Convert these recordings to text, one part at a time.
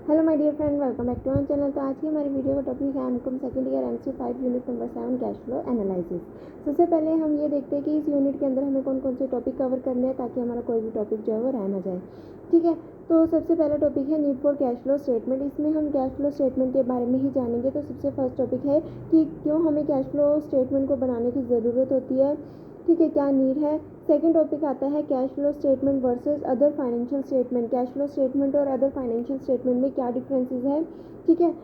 Hello my dear friend, welcome back to our channel. तो आज की हमारी वीडियो का टॉपिक है MCom second year MC 5 unit number 7 cash flow analysis. सबसे पहले हम ये देखते हैं कि इस यूनिट के अंदर हमें कौन कौन से टॉपिक कवर करने हैं ताकि हमारा कोई भी टॉपिक जो है वो रह ना जाए। ठीक है, तो सबसे पहला टॉपिक है need for cash flow statement. इसमें हम कैश फ्लो स्टेटमेंट के बारे में ही जानेंगे। तो सबसे फर्स्ट टॉपिक है कि क्यों हमें कैश फ्लो स्टेटमेंट को बनाने की ज़रूरत होती है। ठीक है, क्या नीड है। सेकंड टॉपिक आता है cash flow statement versus other financial statement. Cash flow statement और अदर फाइनेंशियल स्टेटमेंट में क्या डिफरेंसेस है। ठीक है,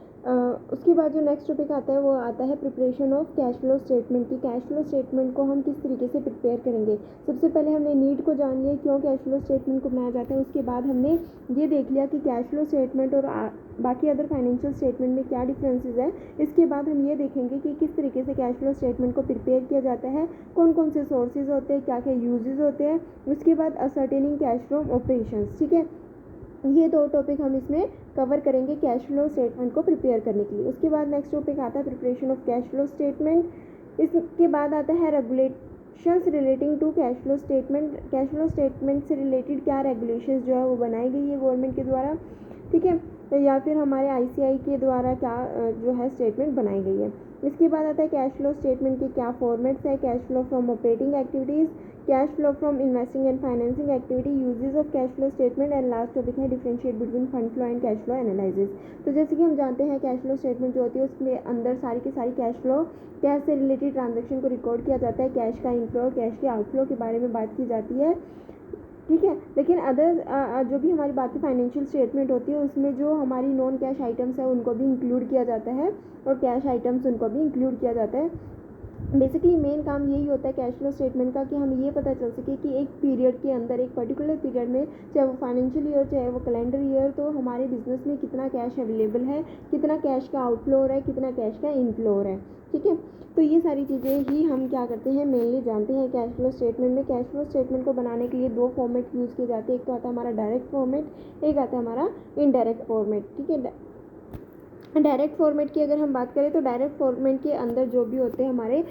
उसके बाद जो नेक्स्ट टॉपिक आता है वो आता है preparation of cash flow statement की। कैश फ्लो स्टेटमेंट को हम किस तरीके से प्रिपेयर करेंगे। सबसे पहले हमने नीड को जान लिया, क्यों कैश फ्लो स्टेटमेंट को बनाया जाता है। उसके बाद हमने ये देख लिया कि कैश फ्लो स्टेटमेंट और बाकी अदर फाइनेंशियल स्टेटमेंट में क्या डिफरेंसेस है। इसके बाद हम ये देखेंगे कि किस तरीके से कैश फ्लो स्टेटमेंट को प्रिपेयर किया जाता है, कौन कौन से सोर्सेज होते हैं, क्या क्या यूजेस होते हैं। उसके बाद असर्टेनिंग कैश फ्लो ऑपरेशंस। ठीक है, ये दो टॉपिक हम इसमें कवर करेंगे कैश फ्लो स्टेटमेंट को प्रिपेयर करने के लिए। उसके बाद नेक्स्ट टॉपिक आता है preparation of cash flow statement. इसके बाद आता है regulations relating to cash flow statement. Cash flow statement से रिलेटेड क्या रेगुलेशंस जो है वो बनाई गई है गवर्नमेंट के द्वारा। ठीक है, तो या फिर हमारे आईसीआई के द्वारा क्या जो है स्टेटमेंट बनाई गई है। इसके बाद आता है कैश फ्लो स्टेटमेंट के क्या फॉर्मेट्स है। Cash flow from operating activities, cash flow from investing and financing activity, uses of cash flow statement and last topic है differentiate between fund flow and cash flow analysis. तो जैसे कि हम जानते हैं कैश फ्लो स्टेटमेंट जो होती है उसके अंदर सारी की सारी कैश फ्लो, कैश से रिलेटेड ट्रांजेक्शन को रिकॉर्ड किया जाता है। कैश का इनफ्लो, कैश के आउटफ्लो के बारे में बात की जाती है। ठीक है, लेकिन अदर जो भी हमारी बाकी फाइनेंशियल स्टेटमेंट होती है उसमें जो हमारी नॉन कैश आइटम्स है उनको भी इंक्लूड किया जाता है और कैश आइटम्स उनको भी इंक्लूड किया जाता है। बेसिकली मेन काम यही होता है कैश फ्लो स्टेटमेंट का कि हम ये पता चल सके कि एक पीरियड के अंदर, एक पर्टिकुलर पीरियड में, चाहे वो फाइनेंशियल ईयर चाहे वो कैलेंडर ईयर, तो हमारे बिजनेस में कितना कैश अवेलेबल है, कितना कैश का आउटफ्लो हो रहा है, कितना कैश का इनफ्लो हो रहा है। ठीक है, तो ये सारी चीज़ें ही हम क्या करते हैं मेनली जानते हैं कैश फ्लो स्टेटमेंट में। कैश फ्लो स्टेटमेंट को बनाने के लिए दो फॉर्मेट यूज़ किए जाते हैं। एक तो आता है हमारा डायरेक्ट फॉर्मेट, एक आता है हमारा इनडायरेक्ट फॉर्मेट। ठीक है, डायरेक्ट फॉर्मेट की अगर हम बात करें तो डायरेक्ट फॉर्मेट के अंदर जो भी होते हैं हमारे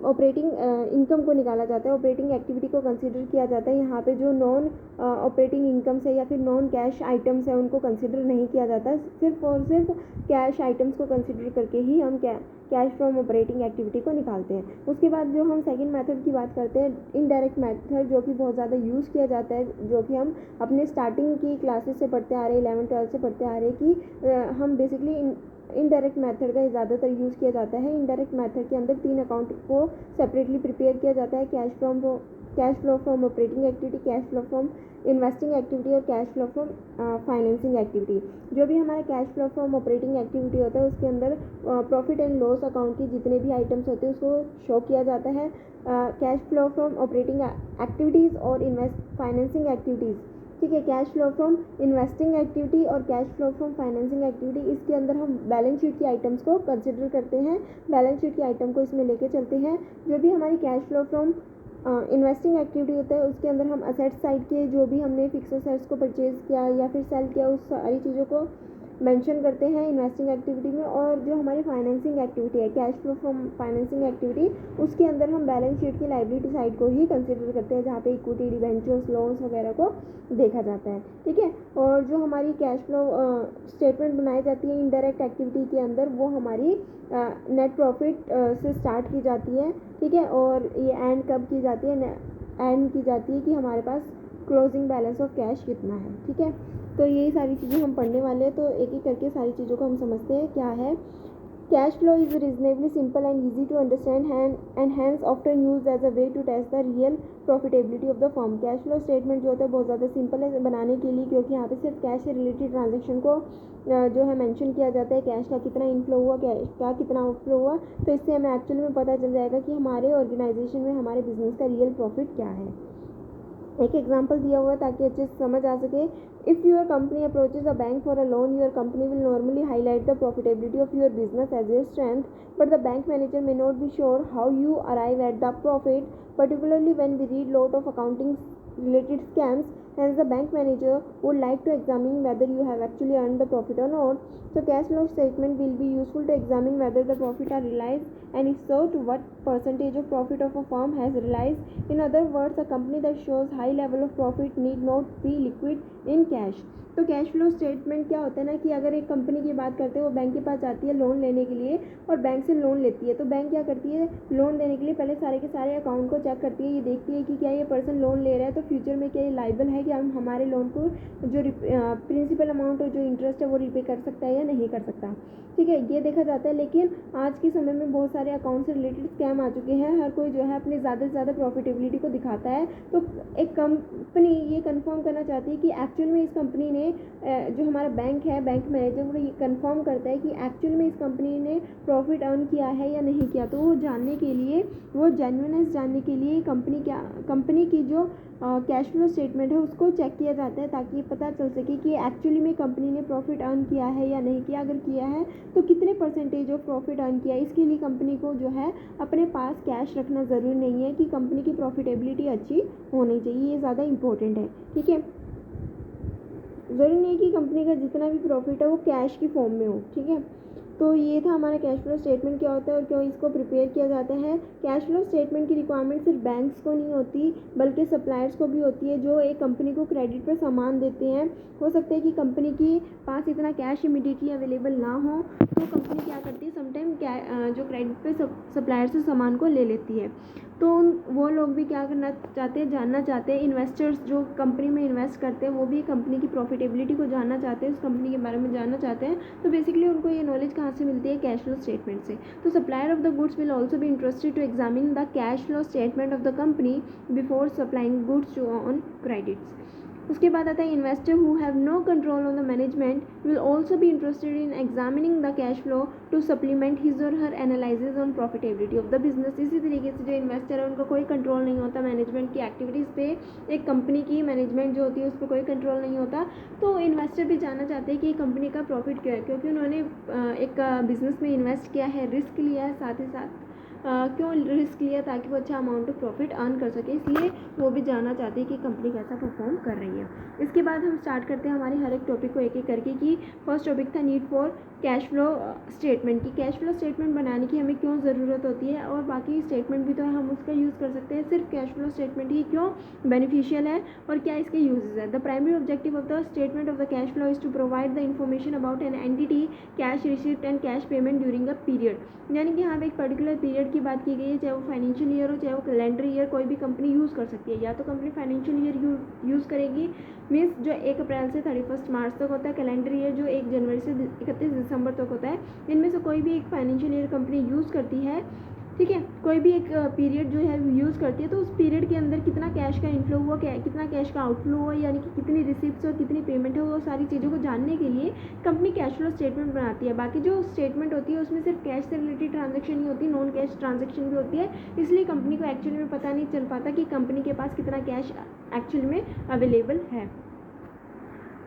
ऑपरेटिंग इनकम को निकाला जाता है, ऑपरेटिंग एक्टिविटी को कंसीडर किया जाता है। यहाँ पे जो नॉन ऑपरेटिंग इनकम्स है या फिर नॉन कैश आइटम्स है उनको कंसीडर नहीं किया जाता, सिर्फ और सिर्फ कैश आइटम्स को कंसीडर करके ही हम कैश फ्रॉम ऑपरेटिंग एक्टिविटी को निकालते हैं। उसके बाद जो हम सेकंड मेथड की बात करते हैं, इनडायरेक्ट मेथड, जो कि बहुत ज़्यादा यूज़ किया जाता है, जो कि हम अपने स्टार्टिंग की क्लासेस से पढ़ते आ रहे हैं, 11th-12th से पढ़ते आ रहे हैं कि हम बेसिकली इनडायरेक्ट मेथड का ज़्यादातर यूज़ किया जाता है। इनडायरेक्ट मेथड के अंदर 3 अकाउंट को सेपरेटली प्रिपेयर किया जाता है। Cash flow from operating activity, cash flow from investing activity और cash flow from financing activity. जो भी हमारा cash flow from operating activity होता है उसके अंदर प्रॉफिट एंड लॉस अकाउंट की जितने भी आइटम्स होते हैं उसको शो किया जाता है। Cash flow from operating activities और फाइनेंसिंग एक्टिविटीज़। ठीक है, cash flow from investing activity और cash flow from financing activity, इसके अंदर हम बैलेंस शीट की आइटम्स को कंसिडर करते हैं, बैलेंस शीट की आइटम को इसमें लेके चलते हैं। जो भी हमारी cash flow from investing activity होता है उसके अंदर हम असेट साइड के जो भी हमने फिक्स असेट्स को परचेज किया या फिर सेल किया उस सारी चीज़ों को मेंशन करते हैं इन्वेस्टिंग एक्टिविटी में। और जो हमारी फाइनेंसिंग एक्टिविटी है, cash flow from financing activity, उसके अंदर हम बैलेंस शीट की लायबिलिटी साइड को ही कंसिडर करते हैं जहाँ पे इक्विटी, डिबेंचर्स, लोन्स वगैरह को देखा जाता है। ठीक है, और जो हमारी कैश फ्लो स्टेटमेंट बनाई जाती है इनडायरेक्ट एक्टिविटी के अंदर वो हमारी नेट प्रॉफिट से स्टार्ट की जाती है। ठीक है, और ये एंड कब की जाती है, एंड की जाती है कि हमारे पास क्लोजिंग बैलेंस ऑफ कैश कितना है। ठीक है, तो यही सारी चीज़ें हम पढ़ने वाले हैं, तो एक एक करके सारी चीज़ों को हम समझते हैं क्या है। Cash flow is reasonably simple and easy to understand and hence often use as a way to test the real profitability of the firm. Cash flow statement जो होता है बहुत ज़्यादा सिंपल है बनाने के लिए, क्योंकि यहाँ पे सिर्फ कैश से रिलेटेड ट्रांजेक्शन को जो है मेंशन किया जाता है, कैश का कितना इनफ्लो हुआ, कैश का कितना आउटफ्लो हुआ। तो इससे हमें एक्चुअली में पता चल जाएगा कि हमारे ऑर्गेनाइजेशन में हमारे बिजनेस का रियल प्रॉफिट क्या है। एक एग्जांपल दिया हुआ है ताकि अच्छे से समझ आ सके। If your company approaches a bank for a loan, your company will normally highlight the profitability of your business as your strength, but the bank manager may not be sure how you arrive at the profit, particularly when we read lot of accounting related scams. Hence the bank manager would like to examine whether you have actually earned the profit or not. So cash flow statement will be useful to examine whether the profit are realized, and if so, to what percentage of profit of a firm has realized. In other words, a company that shows high level of profit need not be liquid in cash. तो cash flow statement क्या होता है ना कि अगर एक company की बात करते हैं, वो बैंक के पास जाती है लोन लेने के लिए और बैंक से लोन लेती है। तो बैंक क्या करती है, लोन देने के लिए पहले सारे के सारे अकाउंट को चेक करती है, ये देखती है कि क्या ये पर्सन लोन ले रहा है तो फ्यूचर में क्या ये लायबल है कि हम हमारे लोन को जो प्रिंसिपल अमाउंट और जो इंटरेस्ट है वो रिपे कर सकता है या नहीं कर सकता। ठीक है, ये देखा जाता है। लेकिन आज के समय में बहुत सारे अकाउंट से रिलेटेड स्कैम आ चुके हैं। हर कोई जो है अपने ज़्यादा से ज़्यादा प्रॉफिटेबिलिटी को दिखाता है। तो एक कंपनी ये कंफर्म करना चाहती है कि एक्चुअल में इस कंपनी ने जो हमारा बैंक है, बैंक मैनेजर वो ये कंफर्म करता है कि एक्चुअल में इस कंपनी ने प्रॉफिट अर्न किया है या नहीं किया। तो वो जानने के लिए, वो जेन्युइननेस जानने के लिए कंपनी की जो कैश फ्लो स्टेटमेंट है उसको चेक किया जाता है, ताकि पता चल सके कि एक्चुअली में कंपनी ने प्रॉफिट अर्न किया है या नहीं किया। अगर किया है तो कितने परसेंटेज ऑफ प्रॉफिट अर्न किया। इसके लिए कंपनी को जो है अपने पास कैश रखना ज़रूरी नहीं है कि कंपनी की प्रॉफिटेबिलिटी अच्छी होनी चाहिए, ये ज़्यादा इंपॉर्टेंट है। ठीक है, ज़रूरी नहीं है कि कंपनी का जितना भी प्रॉफिट है वो कैश की फॉर्म में हो। ठीक है, तो ये था हमारा कैश फ्लो स्टेटमेंट क्या होता है और क्यों इसको प्रिपेयर किया जाता है। कैश फ्लो स्टेटमेंट की रिक्वायरमेंट सिर्फ बैंक्स को नहीं होती बल्कि सप्लायर्स को भी होती है, जो एक कंपनी को क्रेडिट पर सामान देते हैं। हो सकता है कि कंपनी के पास इतना कैश इमीडिएटली अवेलेबल ना हो, तो कंपनी क्या करती है समटाइम जो क्रेडिट पे सप्लायर से सामान को ले लेती है। तो वो लोग भी क्या करना चाहते हैं, जानना चाहते हैं, इन्वेस्टर्स जो कंपनी में इन्वेस्ट करते हैं वो भी कंपनी की प्रॉफिटेबिलिटी को जानना चाहते हैं, उस कंपनी के बारे में जानना चाहते हैं। तो बेसिकली उनको ये नॉलेज कहाँ से मिलती है, कैश फ्लो स्टेटमेंट से। तो supplier of the goods will also be interested to examine the cash flow statement of the company before supplying goods to on credits. उसके बाद आता है investor who have no control on the management will also be interested in examining the cash flow to supplement his or her analysis on profitability of the business. इसी तरीके से जो investor है उनका कोई कंट्रोल नहीं होता मैनेजमेंट की एक्टिविटीज़ पे, एक कंपनी की मैनेजमेंट जो होती है उस पर कोई कंट्रोल नहीं होता। तो इन्वेस्टर भी जानना चाहते हैं कि कंपनी का प्रॉफिट क्या है, क्योंकि उन्होंने एक बिजनेस में इन्वेस्ट किया है, रिस्क लिया है, साथ ही साथ क्यों रिस्क लिया, ताकि वो अच्छा अमाउंट ऑफ प्रॉफिट अर्न कर सके, इसलिए वो भी जानना चाहते हैं कि कंपनी कैसा परफॉर्म कर रही है। इसके बाद हम स्टार्ट करते हैं हमारे हर एक टॉपिक को एक एक करके। कि फर्स्ट टॉपिक था need for cash flow statement की। कैश फ्लो स्टेटमेंट बनाने की हमें क्यों ज़रूरत होती है, और बाकी स्टेटमेंट भी तो हम उसका यूज़ कर सकते हैं, सिर्फ कैश फ्लो स्टेटमेंट ही क्यों बेनिफिशियल है और क्या इसके यूजेस है। The primary objective of the statement of the cash flow is to provide the information about an entity cash receipt and cash payment during a period. यानी कि यहाँ पे एक पर्टिकुलर पीरियड की बात की गई है, चाहे वो फाइनेंशियल ईयर हो चाहे वो कैलेंडर ईयर, कोई भी कंपनी यूज़ कर सकती है। या तो कंपनी फाइनेंशियल ईयर यूज़ करेगी, मीन्स जो 1 अप्रैल से 31 मार्च तक होता है, कैलेंडर ईयर जो 1 जनवरी से 31 दिसंबर तक होता है। इनमें से कोई भी एक फाइनेंशियल ईयर कंपनी यूज़ करती है। ठीक है, कोई भी एक पीरियड जो है यूज़ करती है, तो उस पीरियड के अंदर कितना कैश का इनफ्लो हुआ, कितना कैश का आउटफ्लो हुआ, यानी कि कितनी रिसिप्ट्स और कितनी पेमेंट है, वो सारी चीज़ों को जानने के लिए कंपनी कैश फ्लो स्टेटमेंट बनाती है। बाकी जो स्टेटमेंट होती है उसमें सिर्फ कैश से रिलेटेड ट्रांजैक्शन नहीं होती, नॉन कैश ट्रांजैक्शन भी होती है, इसलिए कंपनी को एक्चुअली में पता नहीं चल पाता कि कंपनी के पास कितना कैश एक्चुअली में अवेलेबल है।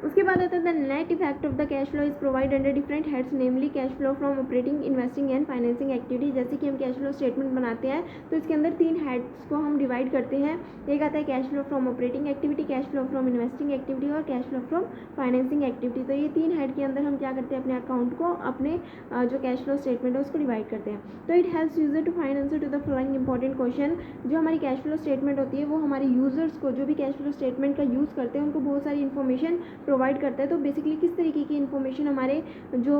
उसके बाद आता है the net effect of the cash flow is provide under different heads, namely cash flow from operating, investing and financing activity. जैसे कि हम कैश फ्लो स्टेटमेंट बनाते हैं तो इसके अंदर 3 हेड्स को हम डिवाइड करते हैं। एक आता है cash flow from operating activity, cash flow from investing activity और cash flow from financing activity. तो ये 3 हेड के अंदर हम क्या करते हैं, अपने अकाउंट को, अपने जो कैश फ्लो स्टेटमेंट है उसको डिवाइड करते हैं। तो it helps user to find answer to the following important question. जो हमारी कैश फ्लो स्टेटमेंट होती है वो हमारे यूजर्स को, जो भी कैश फ्लो स्टेटमेंट का यूज़ करते हैं, उनको बहुत सारी इन्फॉर्मेशन प्रोवाइड करता है। तो बेसिकली किस तरीके की इन्फॉर्मेशन हमारे जो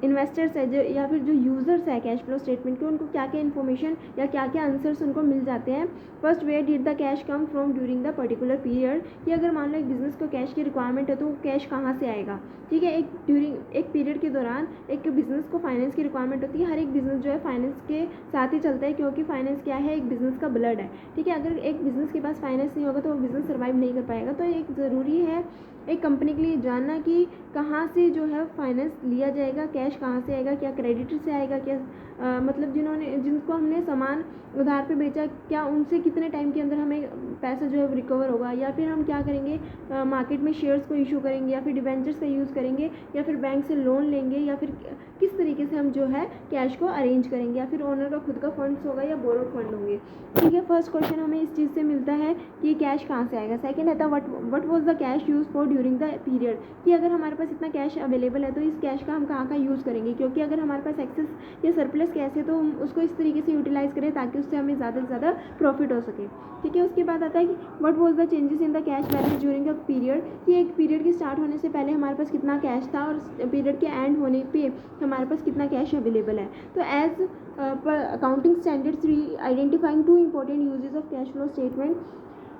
इन्वेस्टर्स है, जो या फिर जो यूज़र्स है कैश फ्लो स्टेटमेंट के, उनको क्या क्या इन्फॉर्मेशन या क्या क्या आंसर्स उनको मिल जाते हैं। First, where did the cash come from during the particular period, कि अगर मान लो एक बिज़नेस को कैश की रिक्वायरमेंट है तो वो कैश कहाँ से आएगा। ठीक है, एक पीरियड के दौरान एक बिज़नेस को फाइनेंस की रिक्वायरमेंट होती है। हर एक बिज़नेस जो है फाइनेंस के साथ ही चलता है, क्योंकि फाइनेंस क्या है, एक बिज़नेस का ब्लड है। ठीक है, अगर एक बिज़नेस के पास फाइनेंस नहीं होगा तो वो बिज़नेस सर्वाइव नहीं कर पाएगा। तो एक ज़रूरी है एक कंपनी के लिए जानना कि कहाँ से जो है फाइनेंस लिया जाएगा, कैश कहाँ से आएगा, क्या क्रेडिटर से आएगा, क्या मतलब जिनको हमने सामान उधार पे बेचा, क्या उनसे कितने टाइम के अंदर हमें पैसा जो है रिकवर होगा, या फिर हम क्या करेंगे, मार्केट में शेयर्स को इशू करेंगे, या फिर डिबेंचर्स का यूज़ करेंगे, या फिर बैंक से लोन लेंगे, या फिर किस तरीके से हम जो है कैश को अरेंज करेंगे, या फिर ओनर का खुद का फंड्स होगा या बोरोड फंड होंगे। ठीक है, फर्स्ट क्वेश्चन हमें इस चीज़ से मिलता है कि कैश कहाँ से आएगा। सेकंड आता है what was the cash use for during the period, कि अगर हमारे पास इतना कैश अवेलेबल है तो इस कैश का हम कहाँ यूज़ करेंगे, क्योंकि अगर हमारे पास एक्सेस या सरप्लस कैश है तो हम उसको इस तरीके से यूटिलाइज़ करें ताकि उससे हमें ज़्यादा से ज़्यादा प्रॉफिट हो सके। ठीक है, उसके बाद आता है कि what was the changes in the cash balance during a period, कि एक पीरियड के स्टार्ट होने से पहले हमारे पास कितना कैश था और पीरियड के एंड होने पे हमारे पास कितना कैश अवेलेबल है। तो as accounting standard 3 identifying 2 important uses of cash flow statement,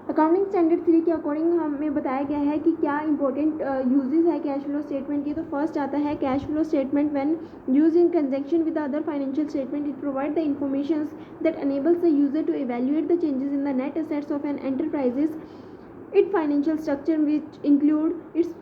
accounting standard 3 के अकॉर्डिंग हमें बताया गया है कि क्या इंपॉर्टेंट यूजेस है कैश फ्लो स्टेटमेंट की। तो फर्स्ट आता है cash flow statement when use in conjunction with other financial statement it provide the information that enables the user to evaluate the changes in the net assets of an enterprises, its financial structure which include its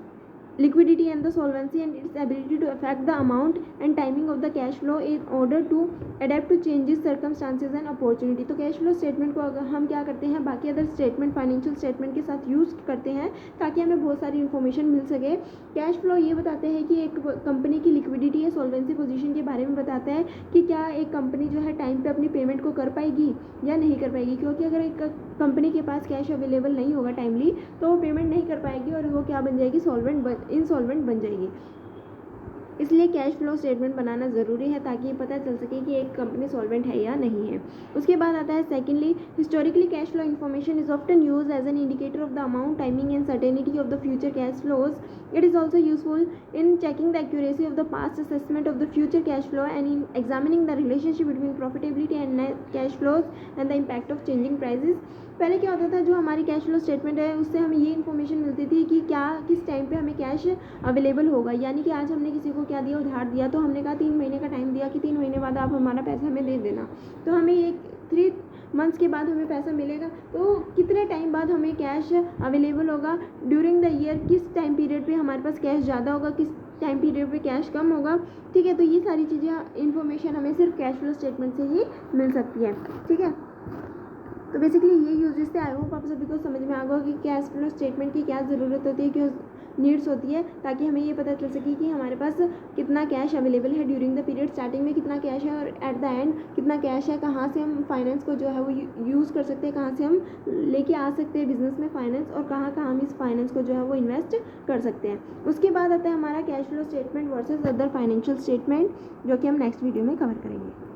liquidity and the solvency and its ability to affect the amount and timing of the cash flow in order to adapt to changes circumstances and opportunity। तो cash flow statement को अगर हम क्या करते हैं बाकी other statement financial statement के साथ यूज़ करते हैं ताकि हमें बहुत सारी इन्फॉर्मेशन मिल सके। कैश फ्लो ये बताते हैं कि एक कंपनी की लिक्विडिटी या सॉल्वेंसी पोजीशन के बारे में बताता है कि क्या एक कंपनी जो है टाइम पे अपनी पेमेंट को कर पाएगी या नहीं कर पाएगी, क्योंकि अगर एक कंपनी के पास कैश अवेलेबल नहीं होगा टाइमली तो वो पेमेंट नहीं कर पाएगी और वो क्या बन जाएगी, इंसॉल्वेंट बन जाएगी। इसलिए कैश फ्लो स्टेटमेंट बनाना ज़रूरी है ताकि ये पता चल सके कि एक कंपनी सॉल्वेंट है या नहीं है। उसके बाद आता है secondly historically cash flow information is often use as an indicator of the amount, timing and certainty of the future cash flows. It is also useful in checking the accuracy of the past assessment of the future cash flow and in examining the relationship between profitability and net cash flows and the impact of changing prices. पहले क्या होता था, जो हमारी cash flow statement है उससे हमें ये इन्फॉर्मेशन मिलती थी कि क्या किस टाइम पे हमें कैश अवेलेबल होगा, यानी कि आज हमने किसी को क्या दिया, उधार दिया, तो हमने कहा 3 महीने का टाइम दिया कि 3 महीने बाद आप हमारा पैसा हमें दे देना, तो हमें एक 3 मंथ्स के बाद हमें पैसा मिलेगा। तो कितने टाइम बाद हमें कैश अवेलेबल होगा ड्यूरिंग द ईयर, किस टाइम पीरियड पे हमारे पास कैश ज़्यादा होगा, किस टाइम पीरियड पे कैश कम होगा। ठीक है, तो ये सारी चीज़ें इन्फॉर्मेशन हमें सिर्फ कैश फ्लो स्टेटमेंट से ही मिल सकती है। ठीक है, तो बेसिकली ये यूजेस थे। आई होप आप सभी को समझ में आ गया कि कैश फ्लो स्टेटमेंट की क्या ज़रूरत होती है, क्यों नीड्स होती है, ताकि हमें ये पता चल सके कि हमारे पास कितना कैश अवेलेबल है ड्यूरिंग द पीरियड, स्टार्टिंग में कितना कैश है और एट द एंड कितना कैश है, कहाँ से हम फाइनेंस को जो है वो यूज़ कर सकते हैं, कहाँ से हम लेके आ सकते हैं बिजनेस में फाइनेंस और कहाँ कहाँ हम इस फाइनेंस को जो है वो इन्वेस्ट कर सकते हैं। उसके बाद आता है हमारा cash flow statement versus other financial statement, जो कि हम नेक्स्ट वीडियो में कवर करेंगे।